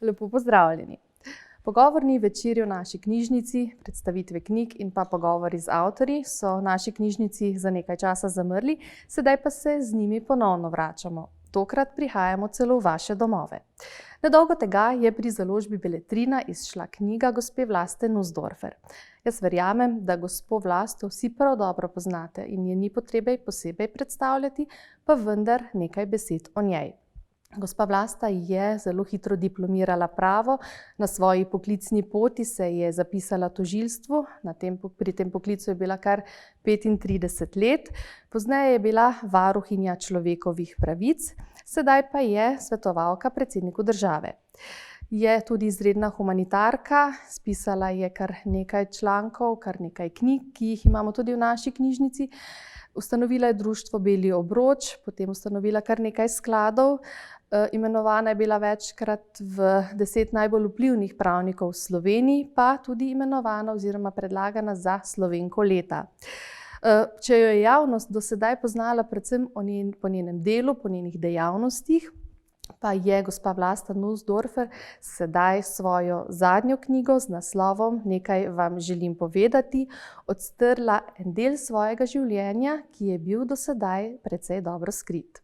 Lepo pozdravljeni. Pogovorni večeri v naši knjižnici, predstavitve knjig in pa pogovori z avtorji so v naši knjižnici za nekaj časa zamrli, sedaj pa se z njimi ponovno vračamo. Tokrat prihajamo celo v vaše domove. Nedolgo tega je pri založbi Beletrina izšla knjiga gospe Vlaste Nussdorfer. Jaz verjamem, da gospo Vlasto vsi prav dobro poznate in je ni potrebe posebej predstavljati, pa vendar nekaj besed o njej. Gospa Vlasta je zelo hitro diplomirala pravo, na svoji poklicni poti se je zapisala tožilstvu, pri tem poklicu je bila kar 35 let, pozneje je bila varuhinja človekovih pravic, sedaj pa je svetovalka predsedniku države. Je tudi izredna humanitarka, spisala je kar nekaj člankov, kar nekaj knjig, ki jih imamo tudi v naši knjižnici. Ustanovila je društvo Beli obroč, potem ustanovila kar nekaj skladov, imenovana je bila večkrat v 10 najbolj vplivnih pravnikov v Sloveniji, pa tudi imenovana oziroma predlagana za Slovenko leta. Če jo je javnost do sedaj poznala predvsem po njenem delu, po njenih dejavnostih, pa je gospa Vlasta Nussdorfer sedaj svojo zadnjo knjigo z naslovom Nekaj vam želim povedati, odstrla en del svojega življenja, ki je bil do sedaj precej dobro skrit.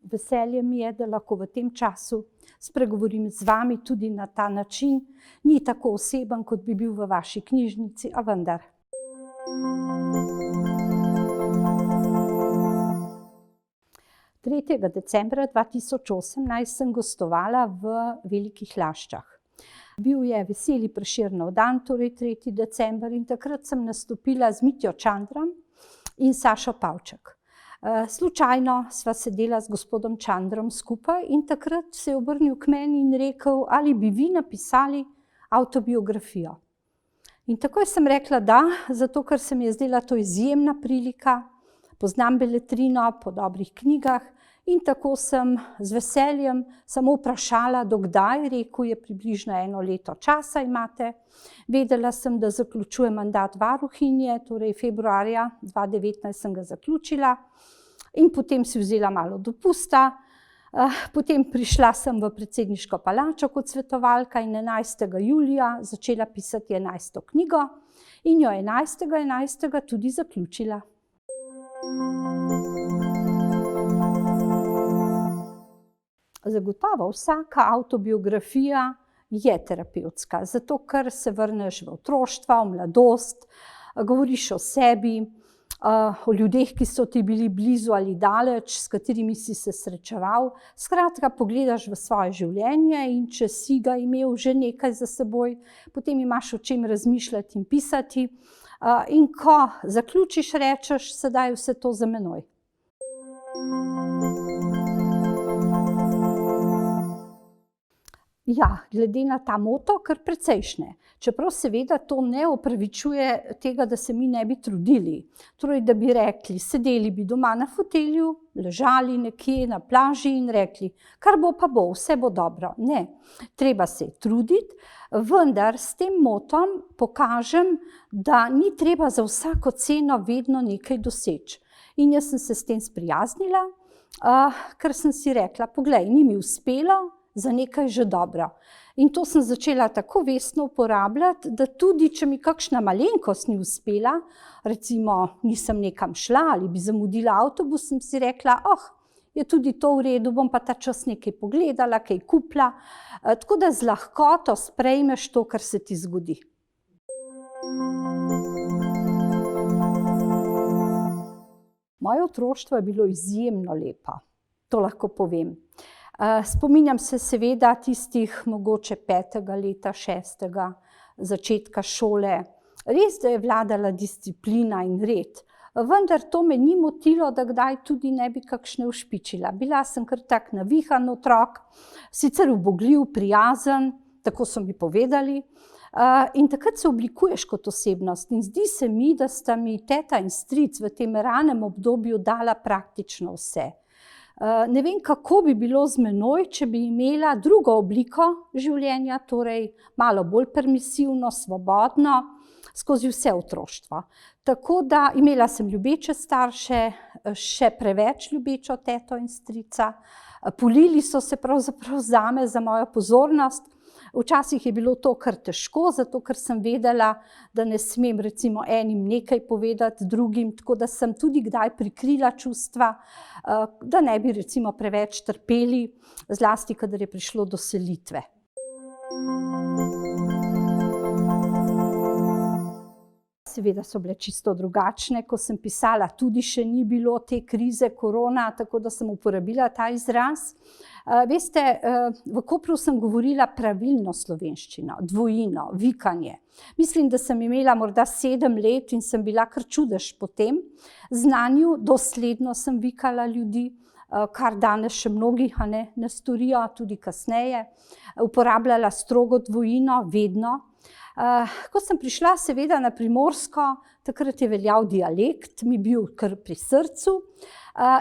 Veselje mi je, da lahko v tem času spregovorim z vami tudi na ta način. Ni tako oseben, kot bi bil v vaši knjižnici, a vendar. 3. decembra 2018 sem gostovala v Velikih Laščah. Bil je veseli Prešernov dan, torej 3. december, in takrat sem nastopila z Mitjo Čandrom in Sašo Pavček. Slučajno sva sedela z gospodom Čandrom skupaj in takrat se je obrnil k meni in rekel, ali bi vi napisali avtobiografijo. In takoj sem rekla da, zato ker se mi je zdela to izjemna prilika, poznam Beletrino po dobrih knjigah in tako sem z veseljem samo vprašala, do kdaj, rekel je približno 1 leto časa imate. Vedela sem, da zaključujem mandat varuhinje, torej februarja 2019 sem ga zaključila in potem si vzela malo dopusta. Potem prišla sem v predsedniško palačo kot svetovalka in 11. julija začela pisati 11. knjigo in jo 11.11. tudi zaključila. Zagotovo vsaka avtobiografija je terapevtska, zato ker se vrneš v otroštvo, v mladost, govoriš o sebi, o ljudeh, ki so ti bili blizu ali daleč, s katerimi si se srečeval. Skratka, pogledaš v svoje življenje in če si ga imel že nekaj za seboj, potem imaš o čem razmišljati in pisati. In ko zaključiš, rečeš, sedaj je vse to za menoj. Ja, glede na ta moto, kar precejšnje. Čeprav seveda to ne opravičuje tega, da se mi ne bi trudili. Torej, da bi rekli, sedeli bi doma na fotelju, ležali nekje na plaži in rekli, kar bo pa bo, vse bo dobro. Ne, treba se truditi, vendar s tem motom pokažem, da ni treba za vsako ceno vedno nekaj doseči. In jaz sem se s tem sprijaznila, ker sem si rekla, poglej, ni mi uspelo, za nekaj že dobro. In to sem začela tako vestno uporabljati, da tudi, če mi kakšna malenkost ni uspela, recimo nisem nekam šla ali bi zamudila avtobus, sem si rekla, je tudi to v redu, bom pa ta čas nekaj pogledala, kaj kupila. Tako da z lahkoto sprejmeš to, kar se ti zgodi. Moje otroštvo je bilo izjemno lepo, to lahko povem. Spominjam se seveda tistih mogoče 5. leta, 6. začetka šole. Res, da je vladala disciplina in red, vendar to me ni motilo, da kdaj tudi ne bi kakšne ušpičila. Bila sem kar tak navihan otrok, sicer ubogljiv, prijazen, tako so mi povedali. In takrat se oblikuješ kot osebnost in zdi se mi, da sta mi teta in stric v tem ranem obdobju dala praktično vse. Ne vem, kako bi bilo z menoj, če bi imela drugo obliko življenja, torej malo bolj permisivno, svobodno, skozi vse otroštvo. Tako da imela sem ljubeče starše, še preveč ljubečo teto in strica, Polili so se pravzaprav zame, za mojo pozornost. Včasih je bilo to kar težko, zato ker sem vedela, da ne smem recimo enim nekaj povedati, drugim, tako da sem tudi kdaj prikrila čustva, da ne bi recimo preveč trpeli, zlasti kadar je prišlo do selitve. Seveda so bile čisto drugačne, ko sem pisala, tudi še ni bilo te krize korona, tako da sem uporabila ta izraz. Veste, v Kopru sem govorila pravilno slovenščino, dvojino, vikanje. Mislim, da sem imela morda 7 let in sem bila kar čudež po tem znanju, dosledno sem vikala ljudi, kar danes še mnogi ne storijo, tudi kasneje. Uporabljala strogo dvojino, vedno. Ko sem prišla seveda na Primorsko, takrat je veljal dialekt, mi bil kar pri srcu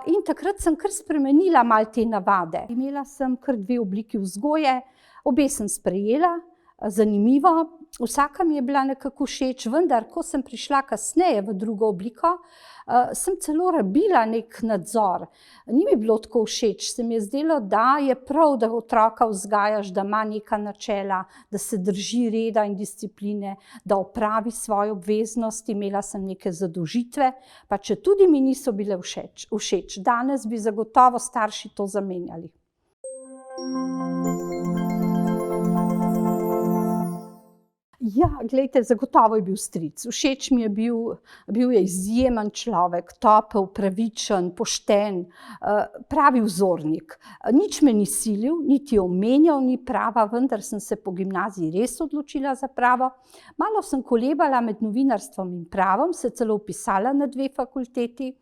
in takrat sem kar spremenila malo te navade. Imela sem kar 2 obliki vzgoje, obe sem sprejela, zanimivo, vsaka mi je bila nekako všeč, vendar ko sem prišla kasneje v drugo obliko, sem celo rabila nek nadzor. Ni mi bilo tako všeč, se mi je zdelo, da je prav, da otroka vzgajaš, da ima neka načela, da se drži reda in discipline, da opravi svoje obveznosti, imela sem neke zadolžitve, pa če tudi mi niso bile všeč. Danes bi zagotovo starši to zamenjali. Ja, glejte, zagotovo je bil stric. Všeč mi je bil je izjemen človek, topel, pravičen, pošten, pravi vzornik. Nič me ni silil, niti omenjal ni prava, vendar sem se po gimnaziji res odločila za pravo. Malo sem kolebala med novinarstvom in pravom, se celo vpisala na 2 fakulteti,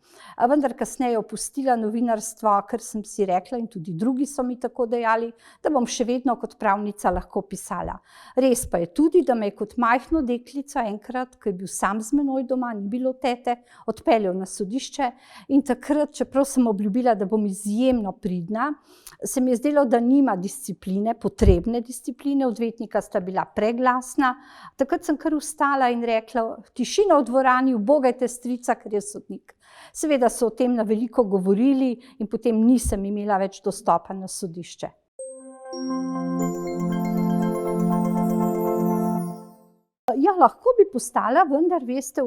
vendar kasneje opustila novinarstvo, ker sem si rekla, in tudi drugi so mi tako dejali, da bom še vedno kot pravnica lahko pisala. Res pa je tudi, da me je kot majhno deklico enkrat, ko je bil sam z menoj doma, ni bilo tete, odpeljal na sodišče in takrat, čeprav sem obljubila, da bom izjemno pridna, se mi je zdelo, da nima discipline, potrebne discipline, odvetnika sta bila preglasna. Takrat sem kar vstala in rekla, tišina v dvorani, ubogajte strica, ker je sodnik. Seveda so o tem na veliko govorili in potem nisem imela več dostopa na sodišče. Ja, lahko bi postala, vendar veste,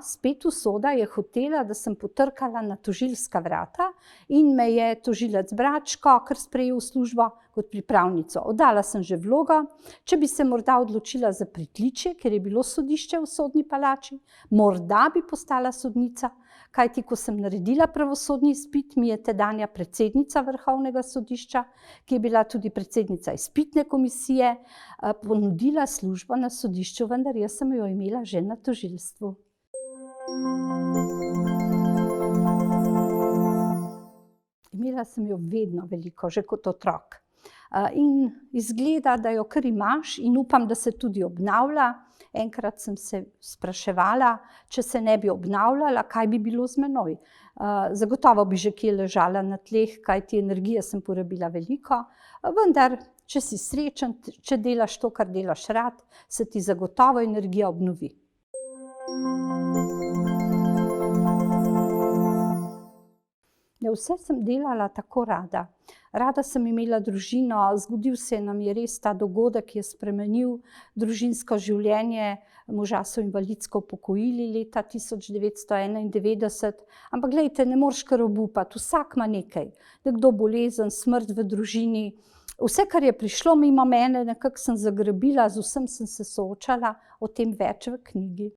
spet usoda je hotela, da sem potrkala na tožilska vrata in me je tožilec Bračko kar sprejel v službo kot pripravnico. Oddala sem že vlogo, če bi se morda odločila za pritličje, ker je bilo sodišče v sodni palači, morda bi postala sodnica, kajti ko sem naredila pravosodni izpit, mi je tedanja predsednica Vrhovnega sodišča, ki je bila tudi predsednica izpitne komisije, ponudila službo na sodišču, vendar jaz sem jo imela že na tožilstvu. Imela sem jo vedno veliko, že kot otrok. In izgleda, da jo kar imaš in upam, da se tudi obnavlja. Enkrat sem se spraševala, če se ne bi obnavljala, kaj bi bilo z menoj. Zagotovo bi že kje ležala na tleh, kajti energije sem porabila veliko, vendar, če si srečen, če delaš to, kar delaš rad, se ti zagotovo energija obnovi. Ne, vse sem delala tako rada. Rada sem imela družino, zgodil se nam je res ta dogodek, ki je spremenil družinsko življenje. Moža so invalidsko upokojili leta 1991, ampak glejte, ne moreš kar obupati, vsak ima nekaj. Nekdo bolezen, smrt v družini, vse, kar je prišlo mimo mene, nekako sem zagrabila, z vsem sem se soočala, o tem več v knjigi.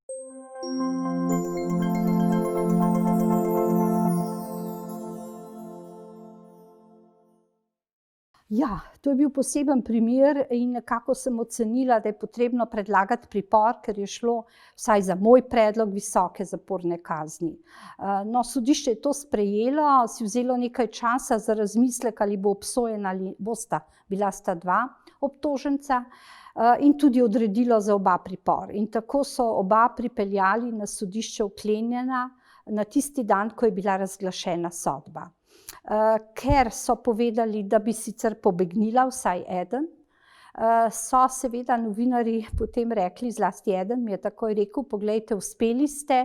Ja, to je bil poseben primer in nekako sem ocenila, da je potrebno predlagati pripor, ker je šlo vsaj za moj predlog visoke zaporne kazni. No, sodišče je to sprejelo, si vzelo nekaj časa za razmislek, ali bo obsojen ali bosta, bila sta 2 obtoženca in tudi odredilo za oba pripor. In tako so oba pripeljali na sodišče vklenjena na tisti dan, ko je bila razglašena sodba. Ker so povedali, da bi sicer pobegnila vsaj eden, so seveda novinarji potem rekli, zlasti eden mi je takoj rekel, poglejte, uspeli ste,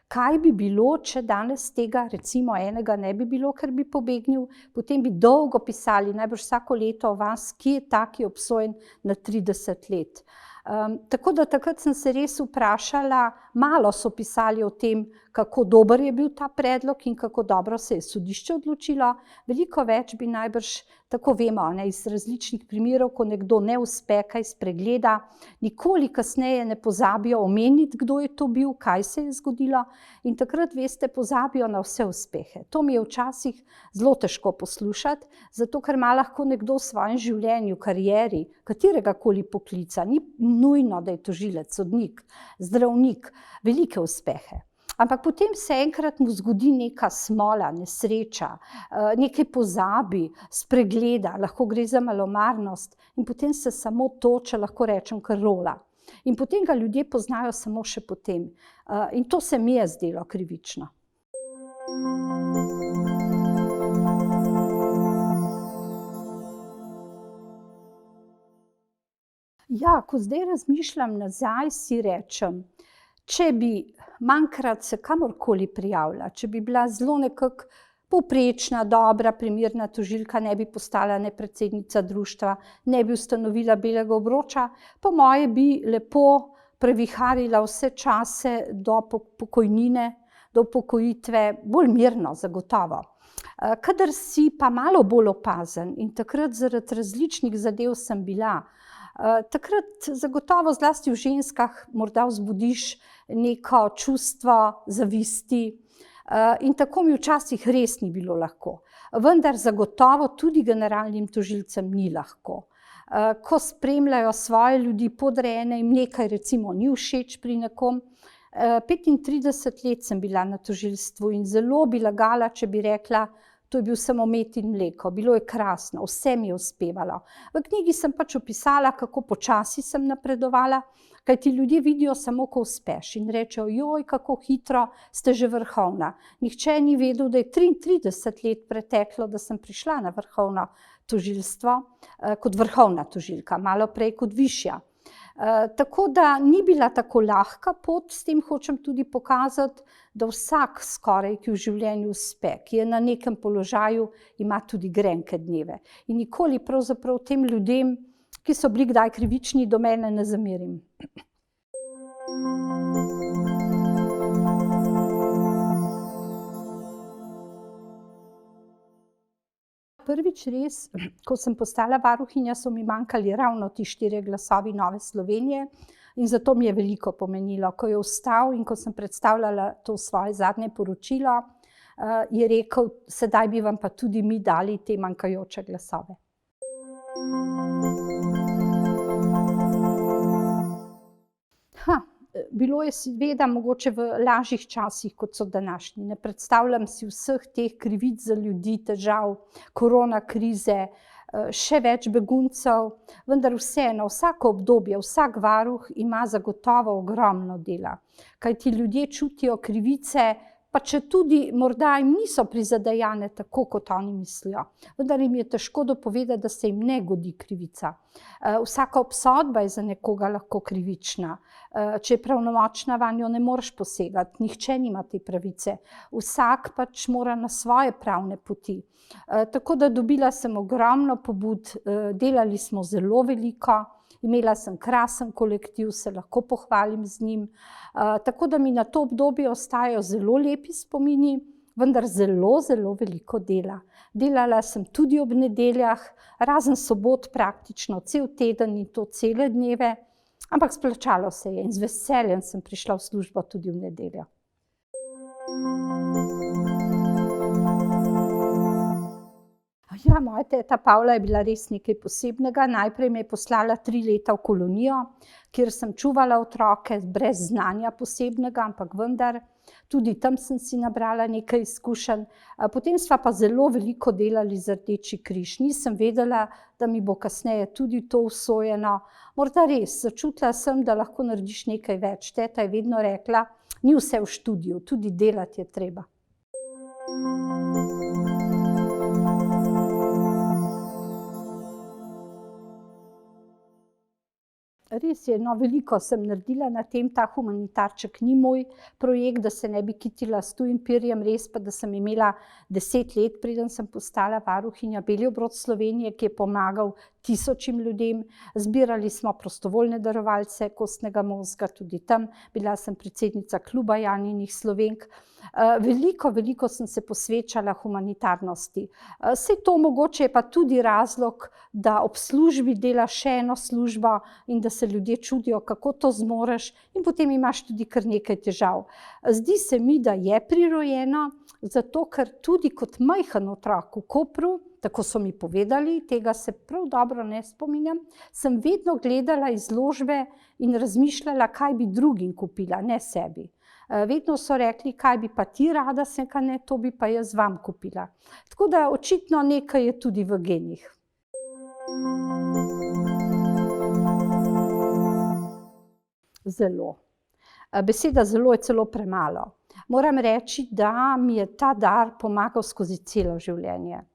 kaj bi bilo, če danes tega recimo enega ne bi bilo, ker bi pobegnil, potem bi dolgo pisali, najbrž vsako leto o vas, kje je ta, ki je obsojen na 30 let. Tako da takrat sem se res vprašala, malo so pisali o tem, kako dober je bil ta predlog in kako dobro se je sodišče odločilo, veliko več bi najbrž, tako vemo, iz različnih primerov, ko nekdo ne uspe, kaj spregleda, nikoli kasneje ne pozabijo omeniti, kdo je to bil, kaj se je zgodilo, in takrat, veste, pozabijo na vse uspehe. To mi je včasih zelo težko poslušati, zato ker ima lahko nekdo v svojem življenju, karieri, kateregakoli poklica, ni nujno, da je tožilec, sodnik, zdravnik, velike uspehe. Ampak potem se enkrat mu zgodi neka smola, nesreča, nekaj pozabi, spregleda, lahko gre za malomarnost in potem se samo to, če lahko rečem, kar rola. In potem ga ljudje poznajo samo še potem. In to se mi je zdelo krivično. Ja, ko zdaj razmišljam nazaj, si rečem, če bi manjkrat se kamorkoli prijavila, če bi bila zelo nekako povprečna, dobra, primerna tožilka, ne bi postala ne predsednica društva, ne bi ustanovila Belega obroča, po moje bi lepo previharila vse čase do pokojnine, do upokojitve, bolj mirno, zagotovo. Kadar si pa malo bolj opazen in takrat zaradi različnih zadev sem bila, takrat zagotovo zlasti v ženskah morda vzbudiš neko čustvo zavisti in tako mi včasih res ni bilo lahko. Vendar zagotovo tudi generalnim tožilcem ni lahko. Ko spremljajo svoje ljudi podrejene, jim nekaj recimo ni všeč pri nekom. 35 let sem bila na tožilstvu in zelo bi lagala, če bi rekla, to je bil samo med in mleko, bilo je krasno, vse mi je uspevalo. V knjigi sem pač opisala, kako počasi sem napredovala, kajti ljudje vidijo samo, ko uspeš in rečejo, joj, kako hitro ste že vrhovna. Nihče ni vedel, da je 33 let preteklo, da sem prišla na vrhovno tožilstvo kot vrhovna tožilka, malo prej kot višja. Tako da ni bila tako lahka pot, s tem hočem tudi pokazati, da vsak skoraj, ki v življenju uspe, ki je na nekem položaju, ima tudi grenke dneve. In nikoli pravzaprav tem ljudem, ki so bili kdaj krivični, do mene ne zamerim. Prvič res, ko sem postala varuhinja, so mi manjkali ravno ti 4 glasovi Nove Slovenije in zato mi je veliko pomenilo. Ko je vstal in ko sem predstavljala to svoje zadnje poročilo, je rekel, sedaj bi vam pa tudi mi dali te manjkajoče glasove. Bilo je seveda mogoče v lažjih časih, kot so današnji. Ne predstavljam si vseh teh krivic za ljudi, težav, korona krize, še več beguncev, vendar vseeno, vsako obdobje, vsak varuh ima zagotovo ogromno dela. Kajti ljudje čutijo krivice, pa če tudi morda jim niso prizadejane tako, kot oni mislijo. Vendar jim je težko dopovedati, da se jim ne godi krivica. Vsaka obsodba je za nekoga lahko krivična. Če je pravnomočna, vanjo ne moreš posegati, nihče nima te pravice. Vsak pač mora na svoje pravne poti. Tako da dobila sem ogromno pobud, delali smo zelo veliko, imela sem krasen kolektiv, se lahko pohvalim z njim. Tako da mi na to obdobje ostajajo zelo lepi spomini, vendar zelo, zelo veliko dela. Delala sem tudi ob nedeljah, razen sobot praktično cel teden in to cele dneve, ampak splačalo se je in z veseljem sem prišla v službo tudi v nedeljo. Ja, moja teta Pavla je bila res nekaj posebnega. Najprej me je poslala 3 leta v kolonijo, kjer sem čuvala otroke brez znanja posebnega, ampak vendar tudi tam sem si nabrala nekaj izkušenj. Potem sva pa zelo veliko delali za Rdeči križ. Nisem vedela, da mi bo kasneje tudi to usojeno. Morda res, začutila sem, da lahko narediš nekaj več. Teta je vedno rekla, ni vse v študiju, tudi delati je treba. Res je, no, veliko sem naredila na tem, ta humanitarček ni moj projekt, da se ne bi kitila s tujim perjem, res pa, da sem imela 10 let, preden sem postala varuhinja Beli obrod Slovenije, ki je pomagal tisočim ljudem. Zbirali smo prostovoljne darovalce kostnega mozga, tudi tam. Bila sem predsednica kluba Janinih Slovenk. Veliko sem se posvečala humanitarnosti. Saj to mogoče je pa tudi razlog, da ob službi delaš še eno službo in da se ljudje čudijo, kako to zmoreš, in potem imaš tudi kar nekaj težav. Zdi se mi, da je prirojeno, zato ker tudi kot majhen otrok v Kopru, tako so mi povedali, tega se prav dobro ne spominjam, sem vedno gledala izložbe in razmišljala, kaj bi drugim kupila, ne sebi. Vedno so rekli, kaj bi pa ti rada, sem ka ne, to bi pa jaz vam kupila. Tako da očitno nekaj je tudi v genih. Zelo. Beseda zelo je celo premalo. Moram reči, da mi je ta dar pomagal skozi celo življenje.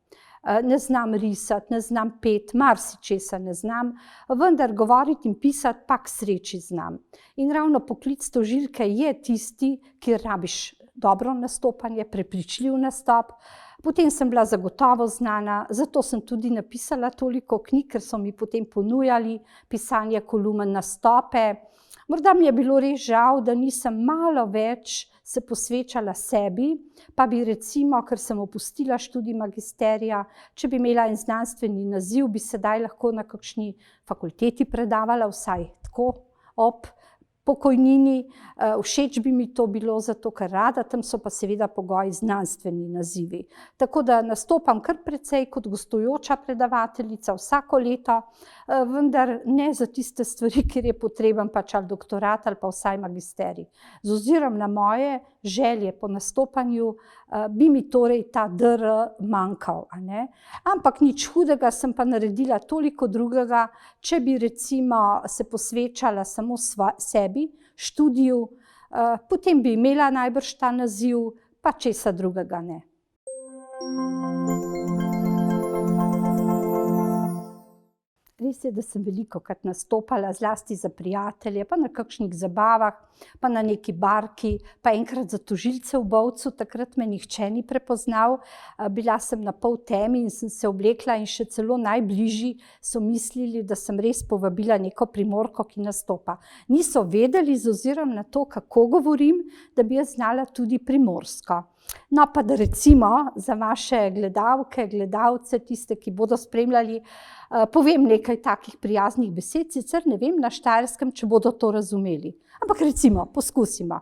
Ne znam risati, ne znam peti, marsičesa ne znam, vendar govoriti in pisati pa k sreči znam. In ravno poklic tožilke je tisti, kjer rabiš dobro nastopanje, prepričljiv nastop. Potem sem bila zagotovo znana, zato sem tudi napisala toliko knjig, ker so mi potem ponujali pisanje kolumen, nastope. Morda mi je bilo res žal, da nisem malo več se posvečala sebi, pa bi recimo, ker sem opustila študij magisterija, če bi imela en znanstveni naziv, bi sedaj lahko na kakšni fakulteti predavala, vsaj tako ob pokojnini. Všeč bi mi to bilo, zato ker rada, tam so pa seveda pogoji znanstveni nazivi. Tako da nastopam kar precej kot gostujoča predavateljica vsako leto, vendar ne za tiste stvari, kjer je potreben pač ali doktorat ali pa vsaj magisterij. Z ozirom na moje želje po nastopanju bi mi torej ta DR manjkal, a ne? Ampak nič hudega, sem pa naredila toliko drugega, če bi recimo se posvečala samo sebi, študiju, potem bi imela najbrž ta naziv, pa česa drugega ne. Res je, da sem velikokrat nastopala, zlasti za prijatelje, pa na kakšnih zabavah, pa na neki barki, pa enkrat za tožilce v Bovcu, takrat me nihče ni prepoznal. Bila sem na pol temi in sem se oblekla in še celo najbližji so mislili, da sem res povabila neko Primorko, ki nastopa. Niso vedeli z ozirom na to, kako govorim, da bi jaz znala tudi primorsko. No, pa da recimo za vaše gledalke, gledalce, tiste, ki bodo spremljali, povem nekaj takih prijaznih besed, sicer ne vem na Štajerskem, če bodo to razumeli. Ampak recimo, poskusimo.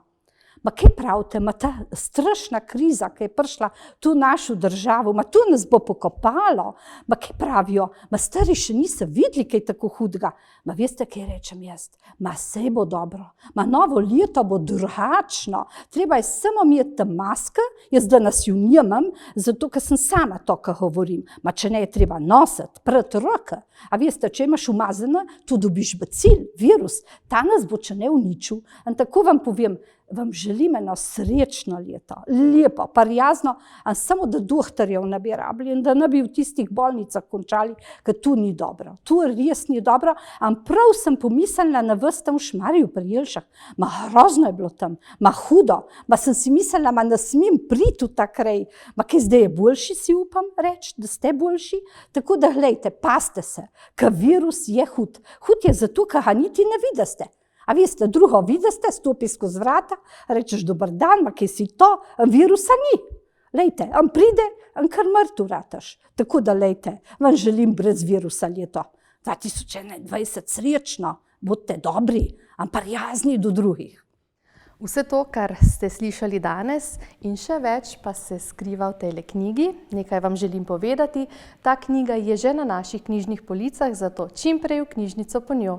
Ma kaj pravite, ma ta strašna kriza, ki je prišla tu v našo državo, ma tu nas bo pokopalo, ma kaj pravijo, ma stari še niso videli kaj tako hudega. Ma veste, kaj rečem jaz? Ma sej bo dobro, ma novo leto bo drugačno, treba je samo imeti maske, jaz danes jo nimam, zato ker sem sama to, kar govorim. Ma če ne je treba nositi, prati roke. A veste, če imaš umazane, tu dobiš bacil, virus, ta nas bo če ne uničil. In tako vam povem, vam želim eno srečno leto, lepo, prijazno, a samo da dohtarjev ne bi rabili in da ne bi v tistih bolnicah končali, ker tu ni dobro. Tu res ni dobro, ampak prav sem pomislila na vas tam v Šmarju pri Jelšah. Ma grozno je bilo tam, ma hudo, ma sem si mislila, ma ne smem priti v ta kraj. Ma kaj zdaj je boljši, si upam reči, da ste boljši? Tako da, glejte, pazite se, ker virus je hud. Hud je zato, ker ga niti ne vidite. A veste, drugo videste, stopi skozi vrata, rečeš dober dan, ma kaj si to, virusa ni. Lejte, on pride, on kar mrtev rataš. Tako da, lejte, vam želim brez virusa leto. 2021 srečno, bodite dobri, ampak prijazni do drugih. Vse to, kar ste slišali danes in še več, pa se skriva v tejle knjigi. Nekaj vam želim povedati. Ta knjiga je že na naših knjižnih policah, zato čim prej v knjižnico po njo.